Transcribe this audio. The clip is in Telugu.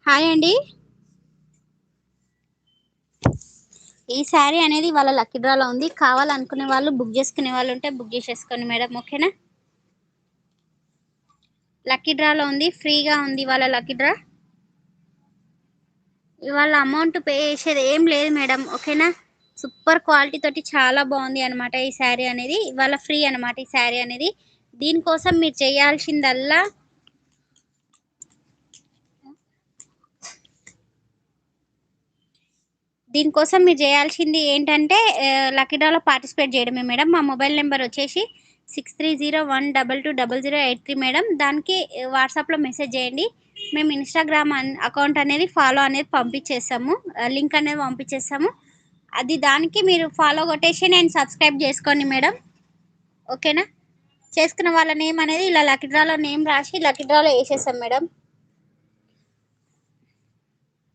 హాయ్ అండి. ఈ శారీ అనేది వాళ్ళ లక్కీ డ్రాలో ఉంది. కావాలనుకునే వాళ్ళు బుక్ చేసుకునే వాళ్ళు ఉంటే బుక్ చేసేసుకోండి మేడం. ఓకేనా? లక్కీ డ్రాలో ఉంది, ఫ్రీగా ఉంది వాళ్ళ లక్కీ డ్రా. ఇవాళ అమౌంట్ పే చేసేది ఏం లేదు మేడం. ఓకేనా? సూపర్ క్వాలిటీ తోటి చాలా బాగుంది అనమాట ఈ శారీ అనేది. ఇవాళ ఫ్రీ అనమాట ఈ శారీ అనేది. దీనికోసం మీరు చేయాల్సిందల్లా చేయాల్సింది ఏంటంటే లక్కీ డ్రాలో పార్టిసిపేట్ చేయడమే మేడం. మా మొబైల్ నెంబర్ వచ్చేసి 6301220083 మేడం. దానికి వాట్సాప్లో మెసేజ్ చేయండి. మేము ఇన్స్టాగ్రామ్ అకౌంట్ అనేది ఫాలో అనేది పంపించేస్తాము, లింక్ అనేది పంపించేస్తాము. అది దానికి మీరు ఫాలో కొట్టేసి నేను సబ్స్క్రైబ్ చేసుకోండి మేడం. ఓకేనా? చేసుకున్న వాళ్ళ నేమ్ అనేది ఇలా లక్కీ డ్రాలో నేమ్ రాసి లక్కీ డ్రాలో వేసేస్తాం మేడం.